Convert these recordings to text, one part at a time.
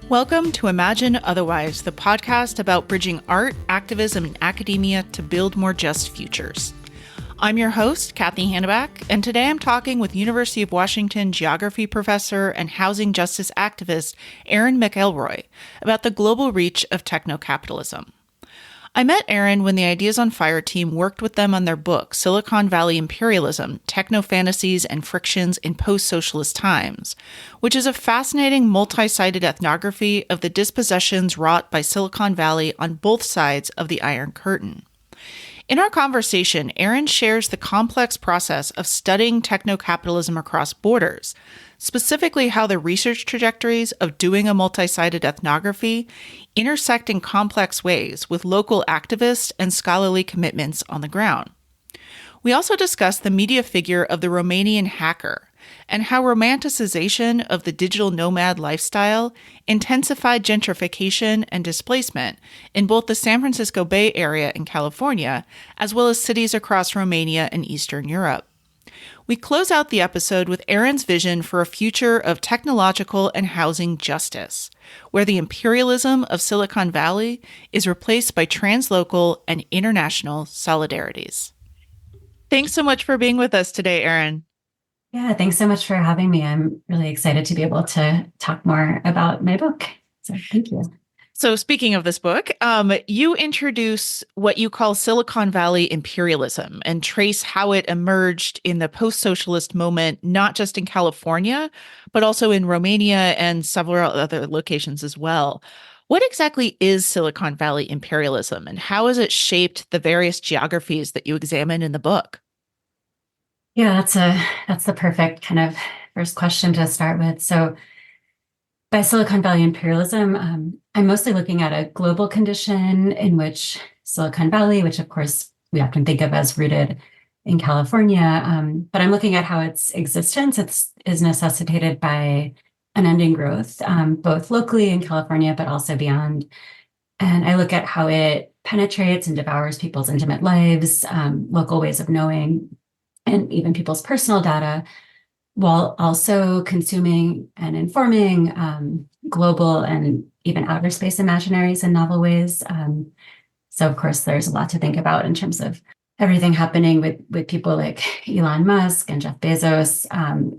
Welcome to Imagine Otherwise, the podcast about bridging art, activism, and academia to build more just futures. I'm your host, Cathy Hannabach, and today I'm talking with University of Washington geography professor and housing justice activist Erin McElroy about the global reach of technocapitalism. I met Erin when the Ideas on Fire team worked with them on their book, Silicon Valley Imperialism, Techno Fantasies and Frictions in Postsocialist Times, which is a fascinating multi-sided ethnography of the dispossessions wrought by Silicon Valley on both sides of the Iron Curtain. In our conversation, Erin shares the complex process of studying technocapitalism across borders, specifically how the research trajectories of doing a multi-sided ethnography intersect in complex ways with local activists and scholarly commitments on the ground. We also discuss the media figure of the Romanian hacker and how romanticization of the digital nomad lifestyle intensified gentrification and displacement in both the San Francisco Bay Area in California, as well as cities across Romania and Eastern Europe. We close out the episode with Erin's vision for a future of technological and housing justice, where the imperialism of Silicon Valley is replaced by translocal and international solidarities. Thanks so much for being with us today, Erin. Yeah, thanks so much for having me. I'm really excited to be able to talk more about my book. So thank you. So speaking of this book, you introduce what you call Silicon Valley imperialism and trace how it emerged in the post-socialist moment, not just in California, but also in Romania and several other locations as well. What exactly is Silicon Valley imperialism, and how has it shaped the various geographies that you examine in the book? Yeah, that's the perfect kind of first question to start with. So by Silicon Valley imperialism, I'm mostly looking at a global condition in which Silicon Valley, which of course we often think of as rooted in California, but I'm looking at how its existence is necessitated by unending growth, both locally in California, but also beyond. And I look at how it penetrates and devours people's intimate lives, local ways of knowing, and even people's personal data, while also consuming and informing global and even outer space imaginaries in novel ways. So, of course, there's a lot to think about in terms of everything happening with people like Elon Musk and Jeff Bezos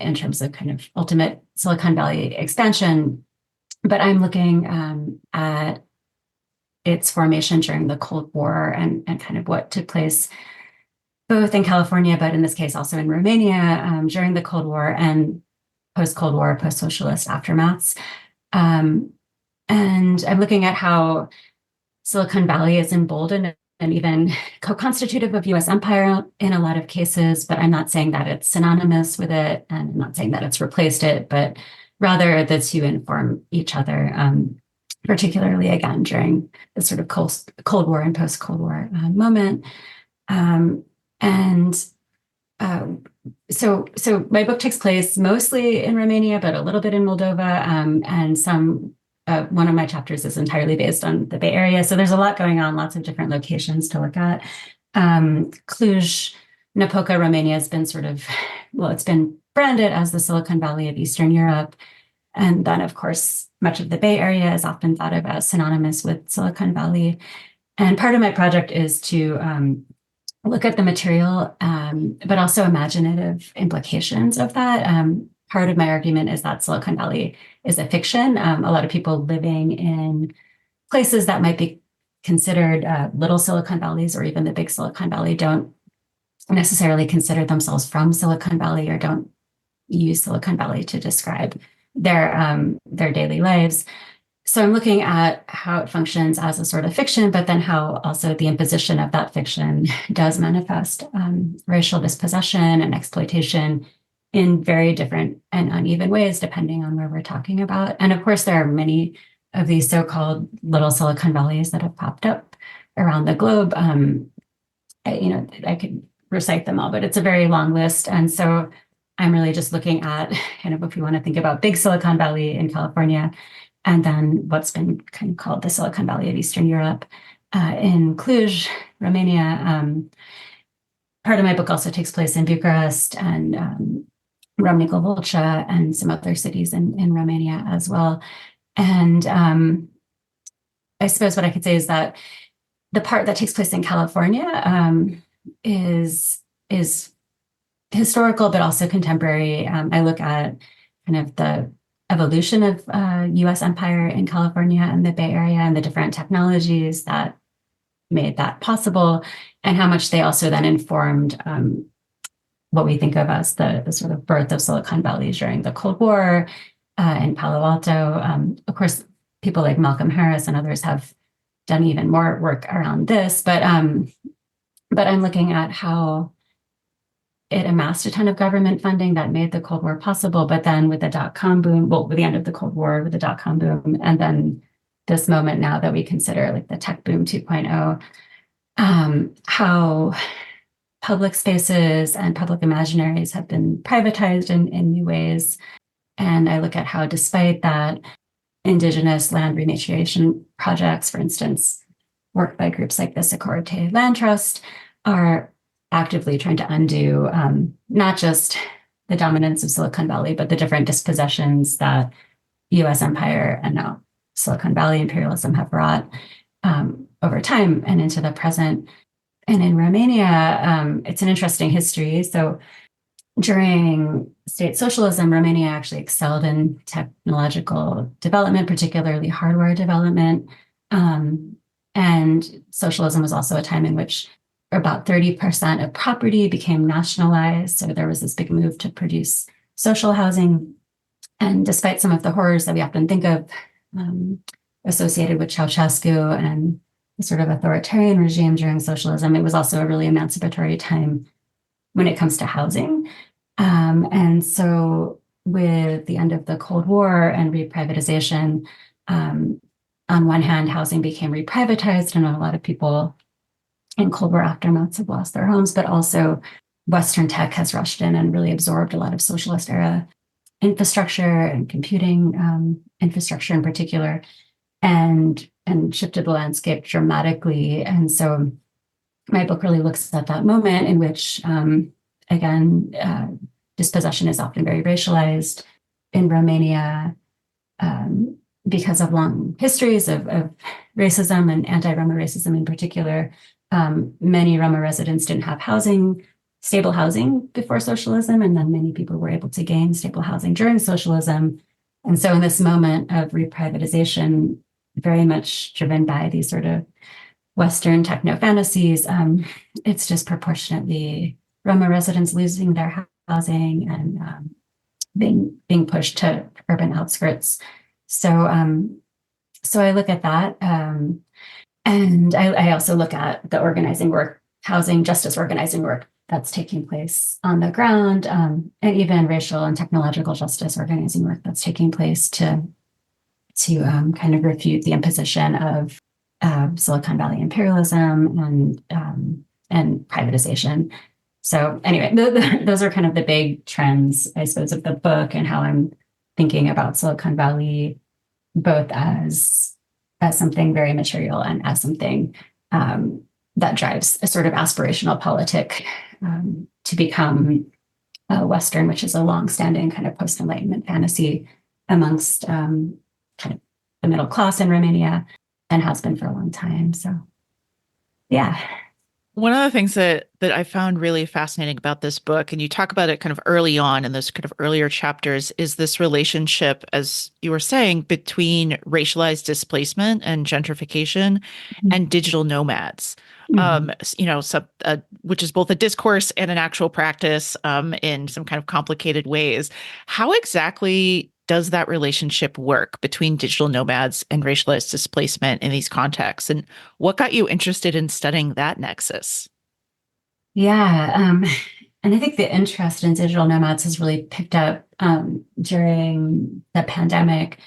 in terms of kind of ultimate Silicon Valley expansion. But I'm looking at its formation during the Cold War and kind of what took place both in California, but in this case also in Romania during the Cold War and post-Cold War, post-socialist aftermaths. And I'm looking at how Silicon Valley is emboldened and even co-constitutive of US empire in a lot of cases, but I'm not saying that it's synonymous with it, and I'm not saying that it's replaced it, but rather the two inform each other, particularly again during the sort of Cold War and post-Cold War moment. So my book takes place mostly in Romania, but a little bit in Moldova, and one of my chapters is entirely based on the Bay Area. So there's a lot going on, lots of different locations to look at. Cluj-Napoca, Romania has been it's been branded as the Silicon Valley of Eastern Europe. And then, of course, much of the Bay Area is often thought of as synonymous with Silicon Valley. And part of my project is to look at the material, but also imaginative implications of that. Part of my argument is that Silicon Valley is a fiction. A lot of people living in places that might be considered little Silicon Valleys or even the big Silicon Valley don't necessarily consider themselves from Silicon Valley or don't use Silicon Valley to describe their daily lives. So I'm looking at how it functions as a sort of fiction, but then how also the imposition of that fiction does manifest racial dispossession and exploitation in very different and uneven ways, depending on where we're talking about. And of course, there are many of these so-called little Silicon Valleys that have popped up around the globe. I could recite them all, but it's a very long list. And so I'm really just looking at kind of if you want to think about big Silicon Valley in California, and then what's been kind of called the Silicon Valley of Eastern Europe in Cluj, Romania. Part of my book also takes place in Bucharest and Râmnicu Vâlcea and some other cities in Romania as well. And I suppose what I could say is that the part that takes place in California is historical, but also contemporary. I look at kind of the evolution of U.S. empire in California and the Bay Area and the different technologies that made that possible, and how much they also then informed what we think of as the sort of birth of Silicon Valley during the Cold War in Palo Alto. Of course, people like Malcolm Harris and others have done even more work around this, but I'm looking at how it amassed a ton of government funding that made the Cold War possible. But then with the dot-com boom, well, with the end of the Cold War, with the dot-com boom, and then this moment now that we consider like the tech boom 2.0, how public spaces and public imaginaries have been privatized in new ways. And I look at how, despite that, indigenous land rematriation projects, for instance, work by groups like the Securite Land Trust, are actively trying to undo not just the dominance of Silicon Valley, but the different dispossessions that US empire and now Silicon Valley imperialism have wrought over time and into the present. And in Romania, it's an interesting history. So during state socialism, Romania actually excelled in technological development, particularly hardware development. And socialism was also a time in which about 30% of property became nationalized. So there was this big move to produce social housing. And despite some of the horrors that we often think of associated with Ceausescu and the sort of authoritarian regime during socialism, it was also a really emancipatory time when it comes to housing. And so with the end of the Cold War and reprivatization, on one hand, housing became reprivatized, and a lot of people in Cold War aftermaths have lost their homes, but also Western tech has rushed in and really absorbed a lot of socialist era infrastructure and computing infrastructure in particular, and shifted the landscape dramatically. And so my book really looks at that moment in which, again, dispossession is often very racialized in Romania because of long histories of racism and anti-Roma racism in particular. Many Roma residents didn't have stable housing before socialism, and then many people were able to gain stable housing during socialism. And so in this moment of reprivatization, very much driven by these sort of Western techno fantasies, it's disproportionately Roma residents losing their housing and being pushed to urban outskirts. So I look at that. And I also look at the organizing work, housing justice organizing work that's taking place on the ground, and even racial and technological justice organizing work that's taking place to kind of refute the imposition of Silicon Valley imperialism and privatization. So anyway, those are kind of the big trends, I suppose, of the book and how I'm thinking about Silicon Valley, both as something very material and as something that drives a sort of aspirational politic to become Western, which is a longstanding kind of post-Enlightenment fantasy amongst kind of the middle class in Romania and has been for a long time. So, yeah. One of the things that I found really fascinating about this book, and you talk about it kind of early on in those kind of earlier chapters, is this relationship, as you were saying, between racialized displacement and gentrification and digital nomads. Which is both a discourse and an actual practice in some kind of complicated ways. How exactly does that relationship work between digital nomads and racialized displacement in these contexts? And what got you interested in studying that nexus? Yeah. And I think the interest in digital nomads has really picked up during the pandemic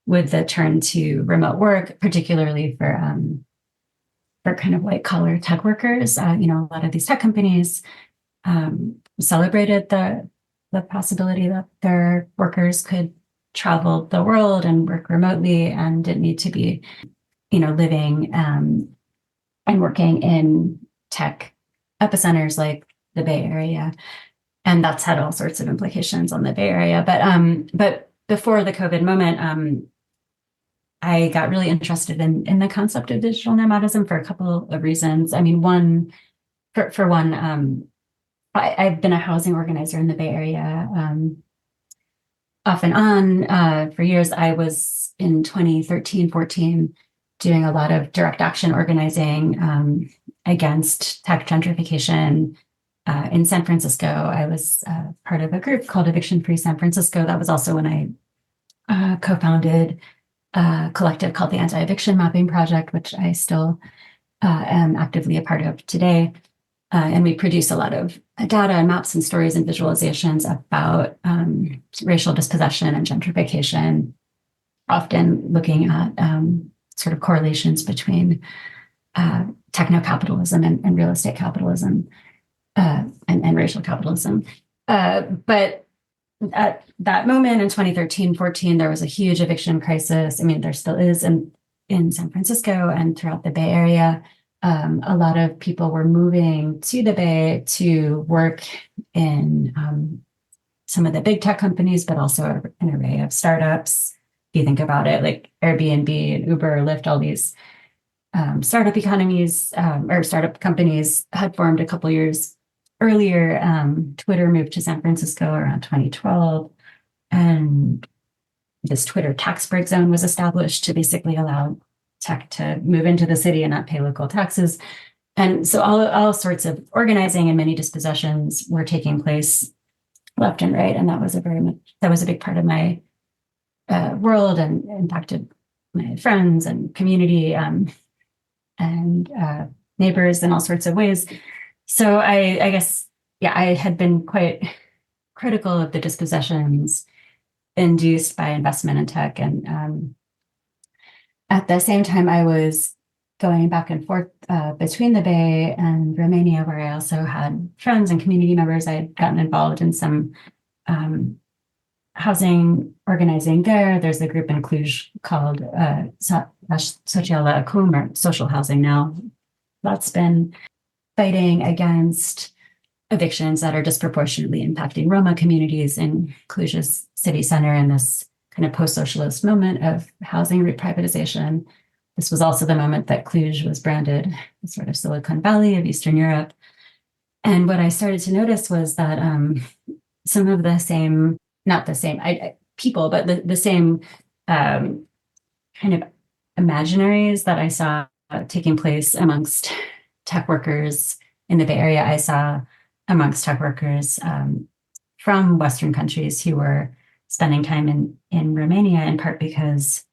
with the turn to remote work, particularly for kind of white collar tech workers. A lot of these tech companies celebrated the possibility that their workers could travel the world and work remotely and didn't need to be, living and working in tech epicenters like the Bay Area. And that's had all sorts of implications on the Bay Area. But before the COVID moment, I got really interested in the concept of digital nomadism for a couple of reasons. I mean, one, for one, I've been a housing organizer in the Bay Area off and on for years. I was in 2013, 14, doing a lot of direct action organizing against tech gentrification in San Francisco. I was part of a group called Eviction Free San Francisco. That was also when I co-founded a collective called the Anti-Eviction Mapping Project, which I still am actively a part of today. And we produce a lot of data and maps and stories and visualizations about racial dispossession and gentrification, often looking at sort of correlations between techno-capitalism and real estate capitalism and racial capitalism. But at that moment in 2013, 14, there was a huge eviction crisis. I mean, there still is in San Francisco and throughout the Bay Area. A lot of people were moving to the Bay to work in some of the big tech companies, but also an array of startups. If you think about it, like Airbnb and Uber, Lyft, all these startup economies or startup companies had formed a couple years earlier. Twitter moved to San Francisco around 2012, and this Twitter tax break zone was established to basically allow tech to move into the city and not pay local taxes. And so all sorts of organizing and many dispossessions were taking place left and right. And that was a big part of my world and impacted my friends and community and neighbors in all sorts of ways. So I guess, yeah, I had been quite critical of the dispossessions induced by investment in tech. And at the same time, I was going back and forth between the Bay and Romania, where I also had friends and community members. I had gotten involved in some housing organizing there. There's a group in Cluj called Sociala Acum, or Social Housing Now. That's been fighting against evictions that are disproportionately impacting Roma communities in Cluj's city center in this kind of post-socialist moment of housing reprivatization. This was also the moment that Cluj was branded the sort of Silicon Valley of Eastern Europe. And what I started to notice was that some of the same, not the same people, but the same kind of imaginaries that I saw taking place amongst tech workers in the Bay Area, I saw amongst tech workers from Western countries who were spending time in Romania, in part because,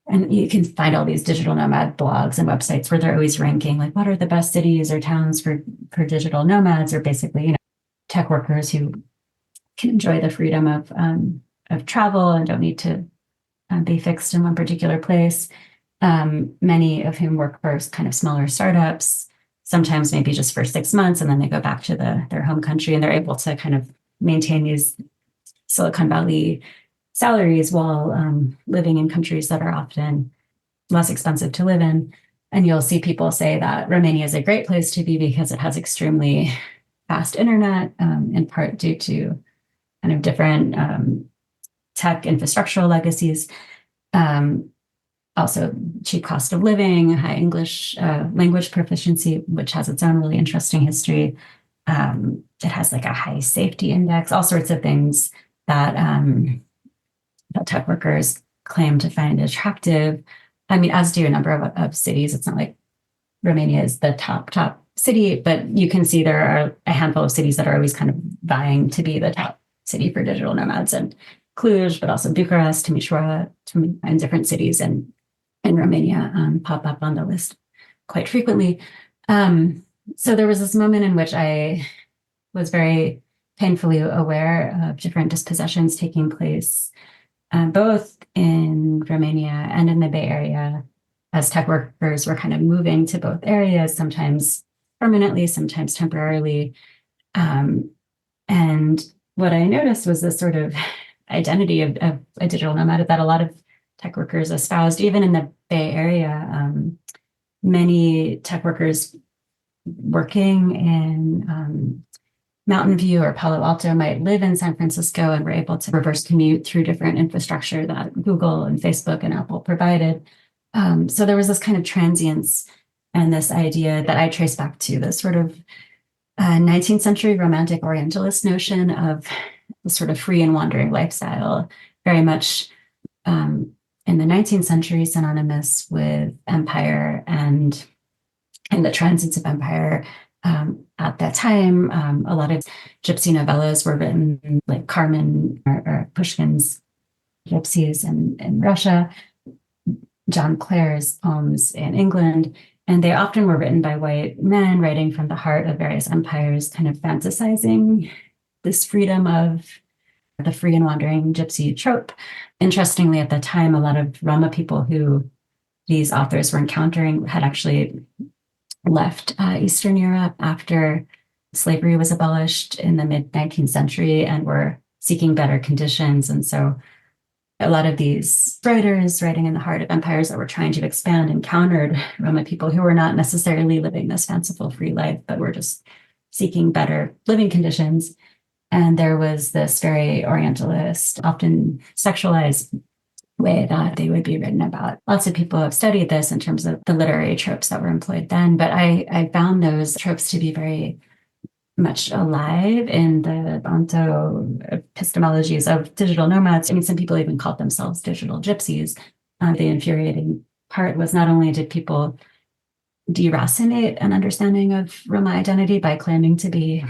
and you can find all these digital nomad blogs and websites where they're always ranking, like, what are the best cities or towns for digital nomads, or basically, tech workers who can enjoy the freedom of travel and don't need to be fixed in one particular place. Many of whom work for kind of smaller startups, sometimes maybe just for 6 months, and then they go back to their home country, and they're able to kind of maintain these Silicon Valley salaries while living in countries that are often less expensive to live in. And you'll see people say that Romania is a great place to be because it has extremely fast internet, in part due to kind of different tech infrastructural legacies. Also cheap cost of living, high English language proficiency, which has its own really interesting history. It has like a high safety index, all sorts of things that tech workers claim to find attractive. I mean, as do a number of cities. It's not like Romania is the top city, but you can see there are a handful of cities that are always kind of vying to be the top city for digital nomads, and Cluj, but also Bucharest, Timișoara, and different cities in Romania pop up on the list quite frequently. So there was this moment in which I was very painfully aware of different dispossessions taking place, both in Romania and in the Bay Area, as tech workers were kind of moving to both areas, sometimes permanently, sometimes temporarily. And what I noticed was this sort of identity of a digital nomad that a lot of tech workers espoused, even in the Bay Area. Many tech workers working in Mountain View or Palo Alto might live in San Francisco and were able to reverse commute through different infrastructure that Google and Facebook and Apple provided. So there was this kind of transience and this idea that I trace back to the sort of 19th century romantic Orientalist notion of the sort of free and wandering lifestyle, very much in the 19th century synonymous with empire and the transits of empire. At that time, a lot of gypsy novellas were written, like Carmen or Pushkin's Gypsies in Russia, John Clare's poems in England. And they often were written by white men writing from the heart of various empires, kind of fantasizing this freedom of the free and wandering gypsy trope. Interestingly, at the time, a lot of Roma people who these authors were encountering had actually left Eastern Europe after slavery was abolished in the mid-19th century and were seeking better conditions. And so a lot of these writers writing in the heart of empires that were trying to expand encountered Roma people who were not necessarily living this fanciful free life, but were just seeking better living conditions. And there was this very Orientalist, often sexualized way that they would be written about. Lots of people have studied this in terms of the literary tropes that were employed then, but I found those tropes to be very much alive in the onto-epistemologies of digital nomads. I mean, some people even called themselves digital gypsies. The infuriating part was not only did people deracinate an understanding of Roma identity by claiming to be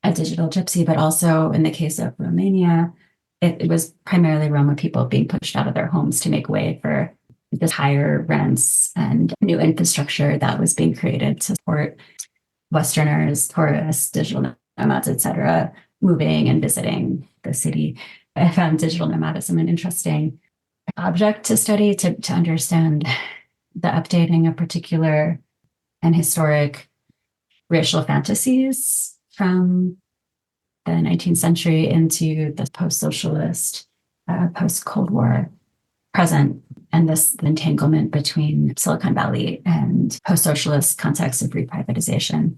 a digital gypsy, but also in the case of Romania, it was primarily Roma people being pushed out of their homes to make way for the higher rents and new infrastructure that was being created to support Westerners, tourists, digital nomads, et cetera, moving and visiting the city. I found digital nomadism an interesting object to study to understand the updating of particular and historic racial fantasies from the 19th century into the post-socialist, post-Cold War present, and this entanglement between Silicon Valley and post-socialist context of reprivatization.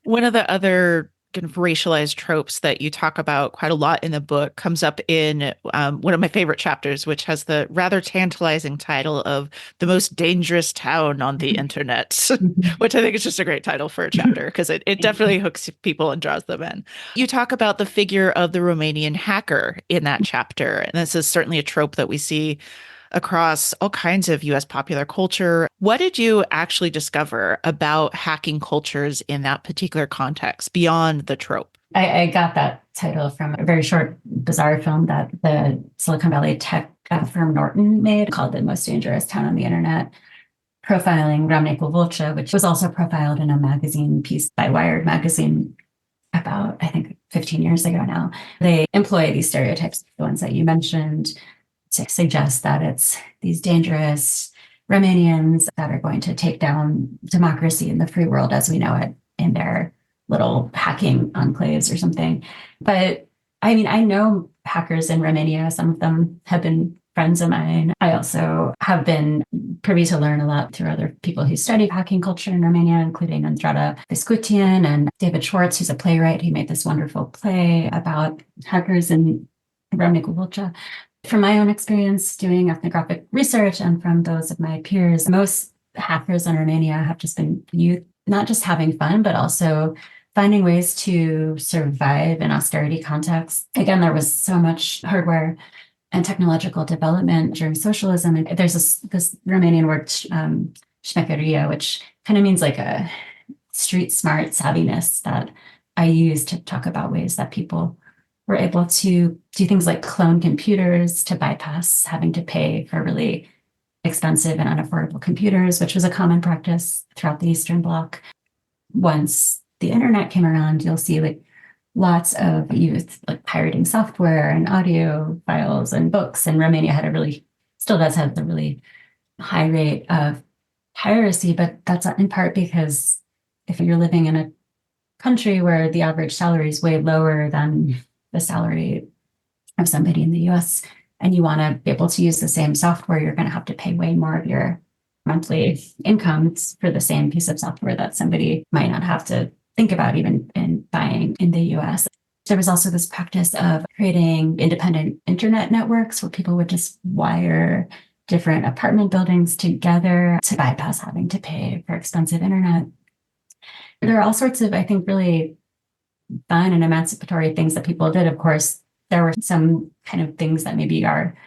One of the other kind of racialized tropes that you talk about quite a lot in the book comes up in one of my favorite chapters, which has the rather tantalizing title of The Most Dangerous Town on the Internet, which I think is just a great title for a chapter because it definitely hooks people and draws them in. You talk about the figure of the Romanian hacker in that chapter, and this is certainly a trope that we see across all kinds of US popular culture. What did you actually discover about hacking cultures in that particular context beyond the trope? I got that title from a very short, bizarre film that the Silicon Valley tech firm Norton made called The Most Dangerous Town on the Internet, profiling Ramne Volcha, which was also profiled in a magazine piece by Wired magazine about, I think, 15 years ago now. They employ these stereotypes, the ones that you mentioned, to suggest that it's these dangerous Romanians that are going to take down democracy in the free world as we know it in their little hacking enclaves or something. But I mean, I know hackers in Romania. Some of them have been friends of mine. I also have been privy to learn a lot through other people who study hacking culture in Romania, including Andrada Viscutian and David Schwartz, who's a playwright. He made this wonderful play about hackers in Ramne Volcha. From my own experience doing ethnographic research and from those of my peers, most hackers in Romania have just been youth, not just having fun, but also finding ways to survive in austerity contexts. Again, there was so much hardware and technological development during socialism. And there's this Romanian word, șmecherie, which kind of means like a street smart savviness that I use to talk about ways that people were able to do things like clone computers to bypass having to pay for really expensive and unaffordable computers, which was a common practice throughout the Eastern Bloc. Once the internet came around, you'll see like lots of youth like pirating software and audio files and books. And Romania still does have the really high rate of piracy, but that's in part because if you're living in a country where the average salary is way lower than the salary of somebody in the US, and you want to be able to use the same software, you're going to have to pay way more of your monthly incomes for the same piece of software that somebody might not have to think about even in buying in the US. There was also this practice of creating independent internet networks where people would just wire different apartment buildings together to bypass having to pay for expensive internet. There are all sorts of, I think, really fun and emancipatory things that people did. Of course, there were some kind of things that maybe are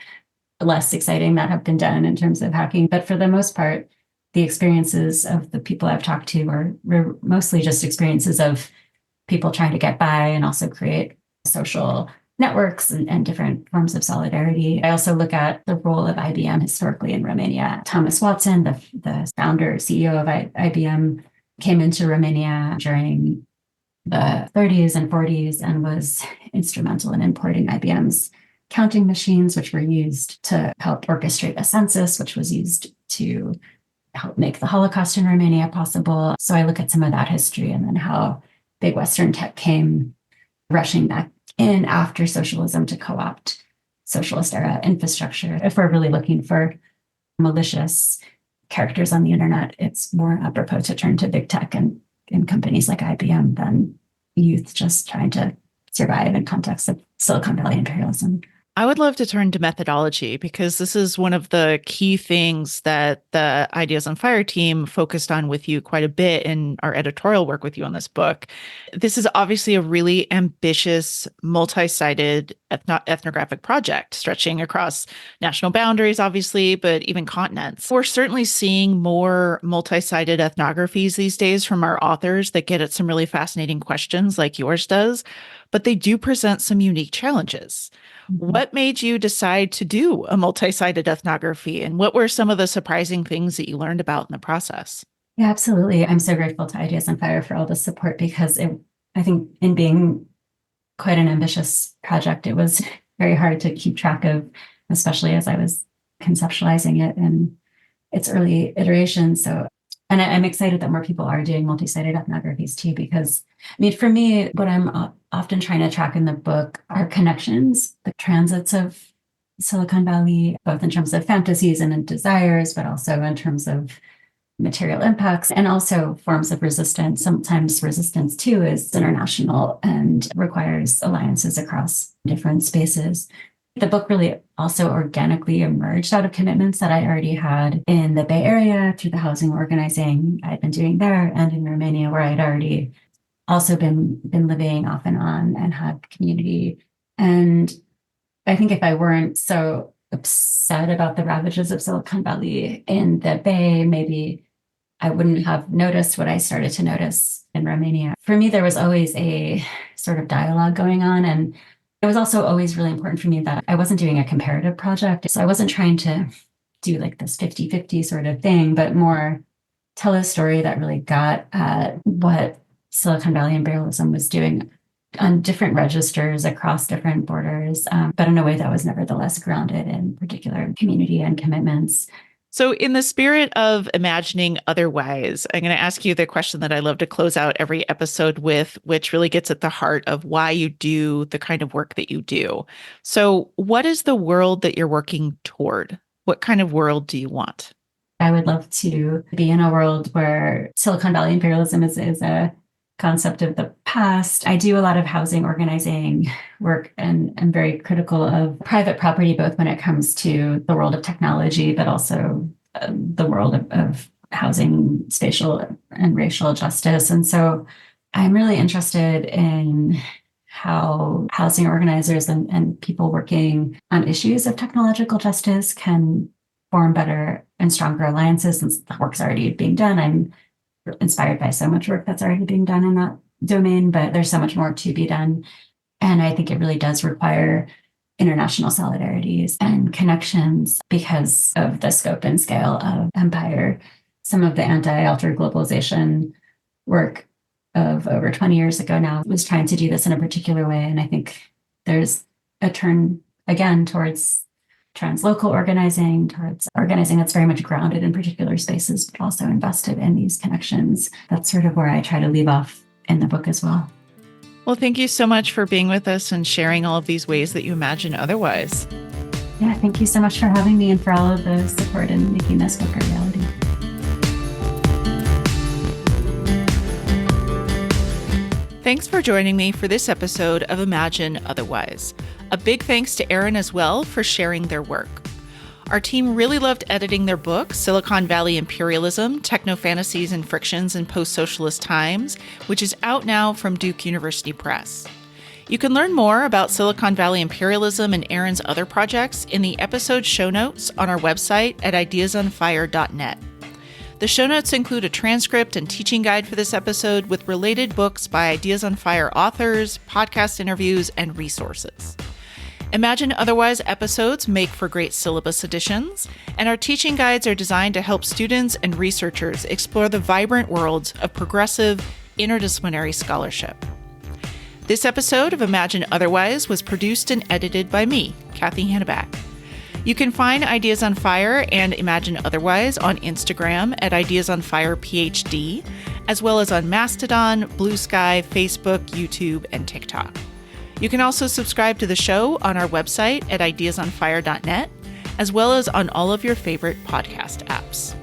less exciting that have been done in terms of hacking. But for the most part, the experiences of the people I've talked to were mostly just experiences of people trying to get by and also create social networks and different forms of solidarity. I also look at the role of IBM historically in Romania. Thomas Watson, the founder, CEO of IBM, came into Romania during the 30s and 40s and was instrumental in importing IBM's counting machines, which were used to help orchestrate a census, which was used to help make the Holocaust in Romania possible. So I look at some of that history and then how big Western tech came rushing back in after socialism to co-opt socialist era infrastructure. If we're really looking for malicious characters on the internet, it's more apropos to turn to big tech and companies like IBM than youth just trying to survive in context of Silicon Valley imperialism. I would love to turn to methodology because this is one of the key things that the Ideas on Fire team focused on with you quite a bit in our editorial work with you on this book. This is obviously a really ambitious, multi-sided ethnographic project stretching across national boundaries, obviously, but even continents. We're certainly seeing more multi-sided ethnographies these days from our authors that get at some really fascinating questions like yours does, but they do present some unique challenges. What made you decide to do a multi-sided ethnography, and what were some of the surprising things that you learned about in the process? Yeah, absolutely. I'm so grateful to Ideas on Fire for all the support because I think in being quite an ambitious project, it was very hard to keep track of, especially as I was conceptualizing it in its early iterations. And I'm excited that more people are doing multi-sided ethnographies too, because I mean, for me, what I'm often trying to track in the book are connections, the transits of Silicon Valley, both in terms of fantasies and desires, but also in terms of material impacts and also forms of resistance. Sometimes resistance too is international and requires alliances across different spaces. The book really also organically emerged out of commitments that I already had in the Bay Area through the housing organizing I'd been doing there and in Romania, where I'd already also been living off and on and had community. And I think if I weren't so upset about the ravages of Silicon Valley in the Bay, maybe I wouldn't have noticed what I started to notice in Romania. For me, there was always a sort of dialogue going on. And it was also always really important for me that I wasn't doing a comparative project. So I wasn't trying to do like this 50-50 sort of thing, but more tell a story that really got at what Silicon Valley imperialism was doing on different registers across different borders, but in a way that was nevertheless grounded in particular community and commitments. So in the spirit of imagining otherwise, I'm going to ask you the question that I love to close out every episode with, which really gets at the heart of why you do the kind of work that you do. So what is the world that you're working toward? What kind of world do you want? I would love to be in a world where Silicon Valley imperialism is a concept of the past. I do a lot of housing organizing work and I'm very critical of private property, both when it comes to the world of technology, but also the world of housing, spatial and racial justice. And so I'm really interested in how housing organizers and people working on issues of technological justice can form better and stronger alliances since the work's already being done. I'm inspired by so much work that's already being done in that domain, but there's so much more to be done. And I think it really does require international solidarities and connections because of the scope and scale of empire. Some of the anti-altered globalization work of over 20 years ago now was trying to do this in a particular way. And I think there's a turn again towards translocal organizing, towards organizing that's very much grounded in particular spaces, but also invested in these connections. That's sort of where I try to leave off in the book as well. Well, thank you so much for being with us and sharing all of these ways that you imagine otherwise. Yeah, thank you so much for having me and for all of the support in making this book a reality. Thanks for joining me for this episode of Imagine Otherwise. A big thanks to Erin as well for sharing their work. Our team really loved editing their book, Silicon Valley Imperialism, Techno Fantasies and Frictions in Postsocialist Times, which is out now from Duke University Press. You can learn more about Silicon Valley Imperialism and Erin's other projects in the episode show notes on our website at ideasonfire.net. The show notes include a transcript and teaching guide for this episode with related books by Ideas on Fire authors, podcast interviews, and resources. Imagine Otherwise episodes make for great syllabus additions, and our teaching guides are designed to help students and researchers explore the vibrant worlds of progressive, interdisciplinary scholarship. This episode of Imagine Otherwise was produced and edited by me, Cathy Hannabach. You can find Ideas on Fire and Imagine Otherwise on Instagram at Ideas on Fire PhD, as well as on Mastodon, Blue Sky, Facebook, YouTube, and TikTok. You can also subscribe to the show on our website at ideasonfire.net, as well as on all of your favorite podcast apps.